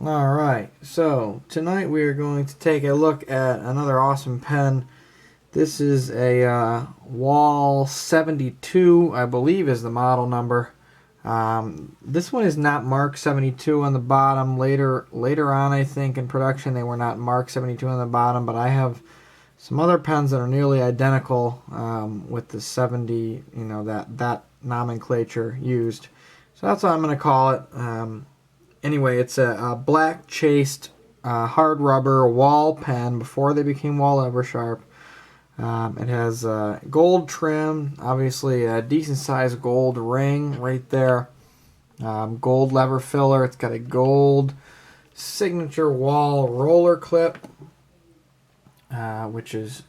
Alright, so tonight we are going to take a look at another awesome pen. This is a Wahl 72, I believe is the model number. This one is not marked 72 on the bottom. Later on, I think, in production they were not marked 72 on the bottom, but I have some other pens that are nearly identical with the 70, that nomenclature used. So that's what I'm going to call it. Anyway, it's a black chased hard rubber Wahl pen before they became Wahl Eversharp. It has gold trim, obviously a decent sized gold ring right there. Gold lever filler. It's got a gold signature Wahl roller clip, which is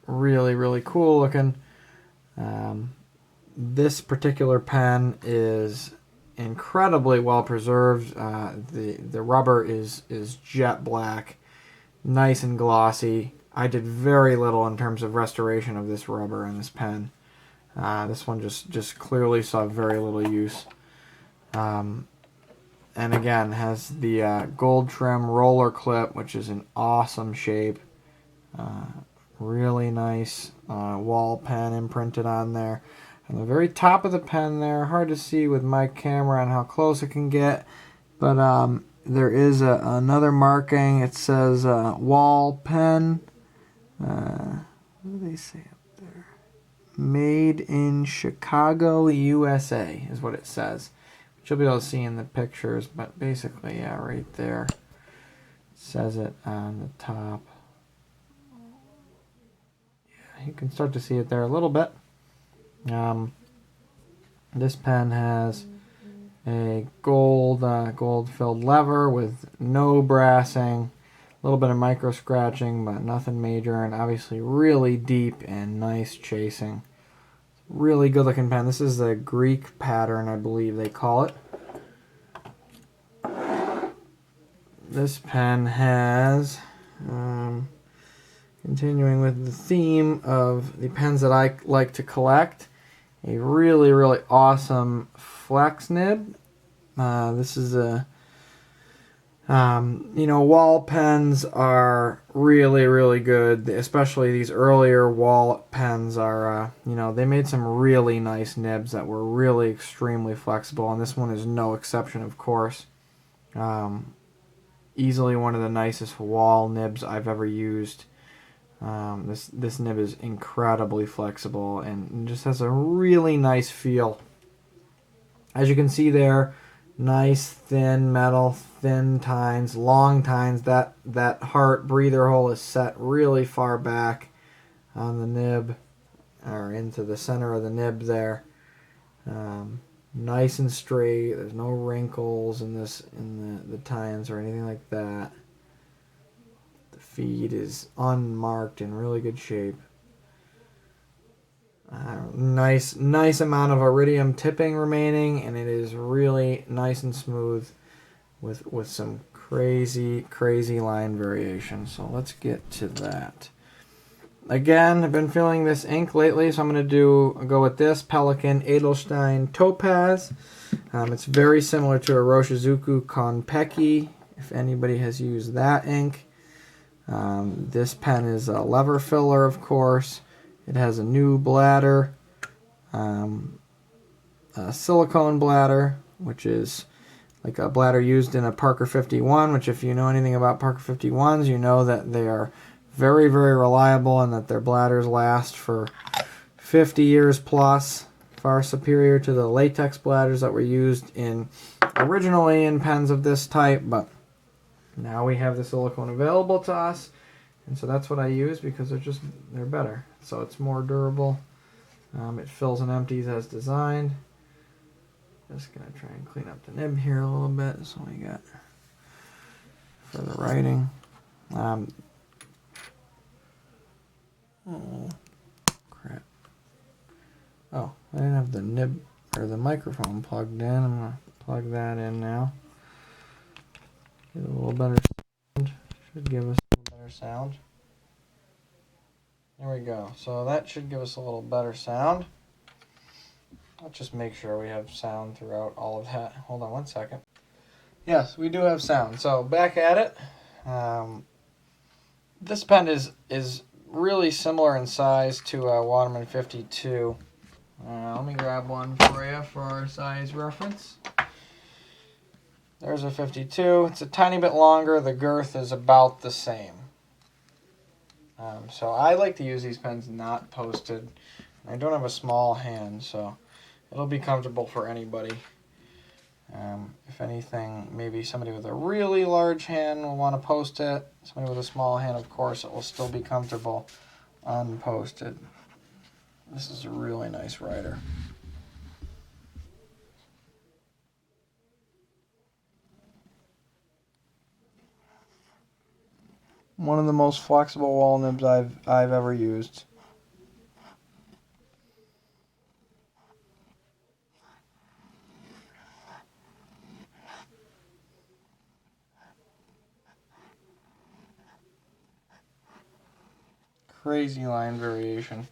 really cool looking. This particular pen is incredibly well preserved. The rubber is jet black, nice and glossy. I did very little in terms of restoration of this rubber in this pen. This one just clearly saw very little use. And again, has the gold trim roller clip, which is an awesome shape. Really nice Wahl pen imprinted on there. On the very top of the pen there, hard to see with my camera on how close it can get, but there is another marking. It says Wahl pen. What do they say up there? Made in Chicago, USA is what it says. Which you'll be able to see in the pictures, but basically, yeah, right there. It says it on the top. Yeah, you can start to see it there a little bit. This pen has a gold filled lever with no brassing, a little bit of micro scratching, but nothing major, and obviously really deep and nice chasing. Really good looking pen. This is the Greek pattern, I believe they call it. This pen has, continuing with the theme of the pens that I like to collect, a really awesome flex nib. This is a, Wahl pens are really good, especially these earlier Wahl pens are, they made some really nice nibs that were really extremely flexible, and this one is no exception, of course. Easily one of the nicest Wahl nibs I've ever used. This nib is incredibly flexible and just has a really nice feel. As you can see there, nice thin metal, thin tines, long tines. That heart breather hole is set really far back on the nib, or into the center of the nib there. Nice and straight. There's no wrinkles in the tines or anything like that. The feed is unmarked in really good shape. Nice amount of iridium tipping remaining, and it is really nice and smooth with some crazy line variation. So let's get to that. Again, I've been feeling this ink lately, so I'm going to go with this Pelikan Edelstein Topaz. It's very similar to a Roshizuku Konpeki, if anybody has used that ink. This pen is a lever filler, of course. It has a new bladder, a silicone bladder, which is like a bladder used in a Parker 51, which if you know anything about Parker 51s, you know that they are very reliable and that their bladders last for 50 years plus, far superior to the latex bladders that were used originally in pens of this type, but now we have the silicone available to us. And so that's what I use because they're better. So it's more durable. It fills and empties as designed. Just going to try and clean up the nib here a little bit so we got for the writing. Oh, crap. Oh, I didn't have the nib or the microphone plugged in. I'm going to plug that in now. Get a little better sound. Should give us better sound. There we go. So that should give us a little better sound. Let's just make sure we have sound throughout all of that. Hold on one second. Yes, we do have sound. So back at it. This pen is really similar in size to a Waterman 52. Let me grab one for you for our size reference. There's a 52. It's a tiny bit longer. The girth is about the same. So I like to use these pens not posted. I don't have a small hand, so it'll be comfortable for anybody. If anything, maybe somebody with a really large hand will want to post it. Somebody with a small hand, of course, it will still be comfortable unposted. This is a really nice writer. One of the most flexible Wahl nibs I've ever used. Crazy line variation.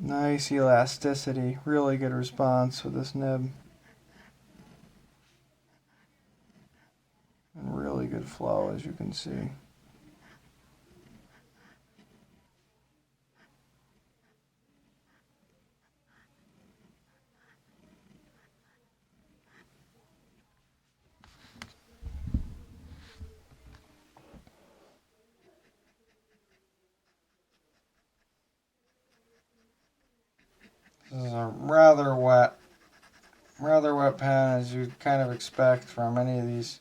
Nice elasticity. Really good response with this nib. And really good flow, as you can see. This is a rather wet pen, as you'd kind of expect from any of these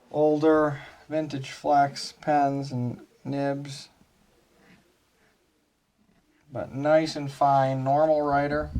older vintage flex pens and nibs. But nice and fine, normal writer.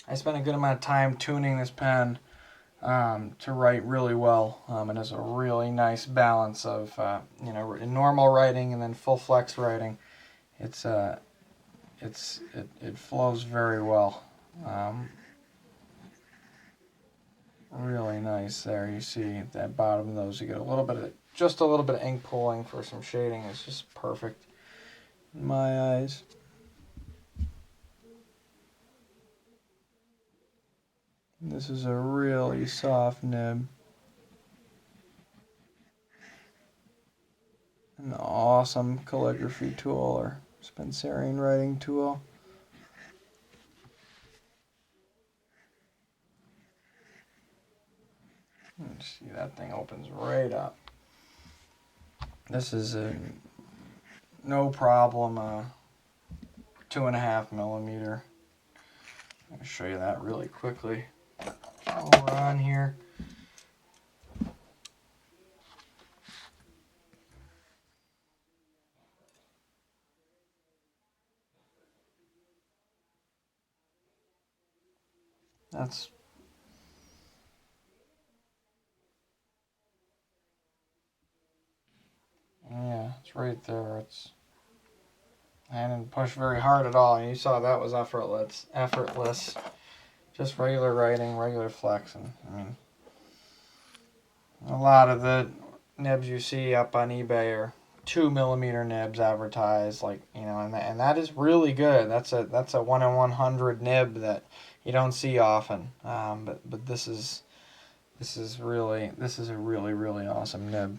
I spent a good amount of time tuning this pen to write really well. It has a really nice balance of normal writing and then full flex writing. It flows very well. Really nice there. You see at that bottom of those, you get just a little bit of ink pooling for some shading. It's just perfect in my eyes. This is a really soft nib. An awesome calligraphy tool or Spencerian writing tool. See, that thing opens right up. This is a no problem 2.5 millimeter. I'm gonna show you that really quickly while we're on here. That's yeah, it's right there. I didn't push very hard at all. You saw that was effortless. Just regular writing, regular flexing. I mean, a lot of the nibs you see up on eBay are 2 millimeter nibs advertised, and that is really good. That's a 1 in 100 nib that you don't see often. But this is This is a really awesome nib.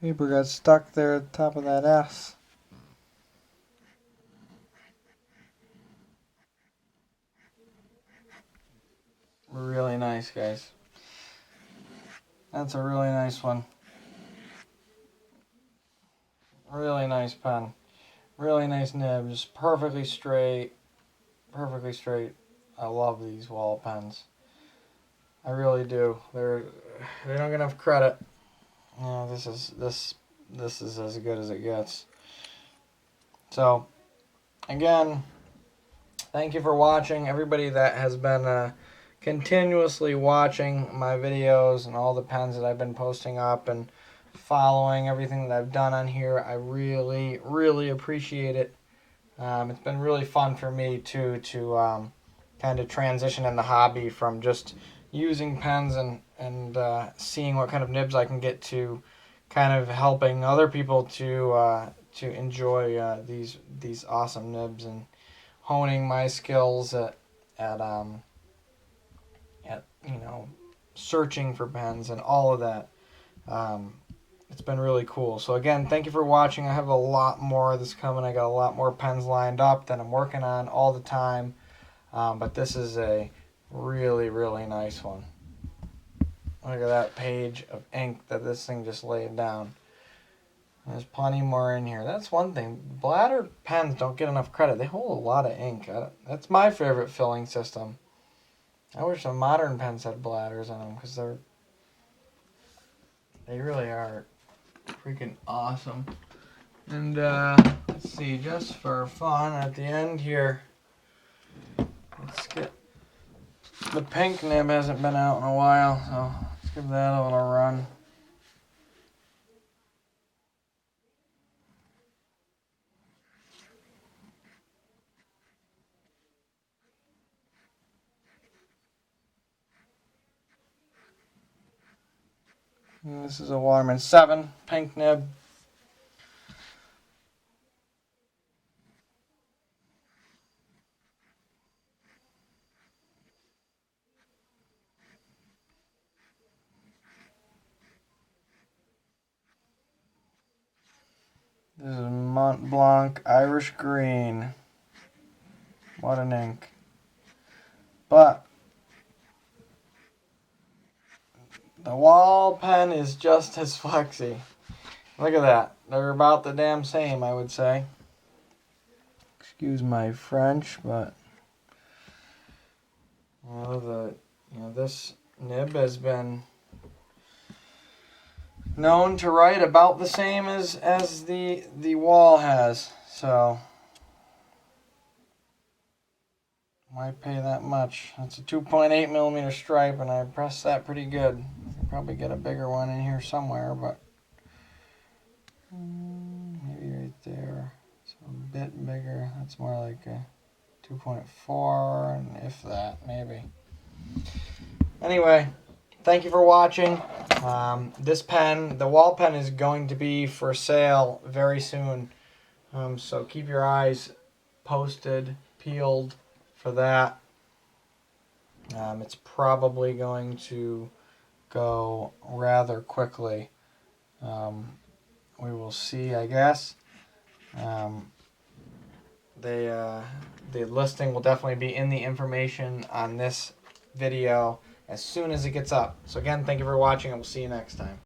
Paper got stuck there at the top of that S. Really nice, guys. That's a really nice one. Really nice pen. Really nice nib. Just perfectly straight. Perfectly straight. I love these Wahl pens. I really do. They don't get enough credit. You know, this is as good as it gets. So, again, thank you for watching. Everybody that has been continuously watching my videos and all the pens that I've been posting up and following everything that I've done on here, I really, really appreciate it. It's been really fun for me too to kind of transition in the hobby from just using pens and seeing what kind of nibs I can get to kind of helping other people to enjoy these awesome nibs and honing my skills at you know, searching for pens and all of that. Um, it's been really cool. So again, thank you for watching. I have a lot more of this coming. I got a lot more pens lined up that I'm working on all the time. But this is a really, really nice one. Look at that page of ink that this thing just laid down. There's plenty more in here. That's one thing. Bladder pens don't get enough credit. They hold a lot of ink. That's my favorite filling system. I wish some modern pens had bladders in them because they really are freaking awesome. And let's see, just for fun, at the end here, let's get the pink nib hasn't been out in a while, so let's give that a little run. And this is a Waterman 7 pink nib. This is Mont Blanc Irish Green. What an ink. But the Wahl pen is just as flexy. Look at that. They're about the damn same, I would say. Excuse my French, but this nib has been known to write about the same as the Wahl has. So why pay that much? It's a 2.8 millimeter stripe, and I pressed that pretty good. I could probably get a bigger one in here somewhere, but maybe right there. So a bit bigger. That's more like a 2.4, and if that, maybe. Anyway, thank you for watching. This pen, the Wahl pen, is going to be for sale very soon. So keep your eyes peeled for that. It's probably going to go rather quickly. We will see, I guess. The listing will definitely be in the information on this video as soon as it gets up. So again, thank you for watching, and we'll see you next time.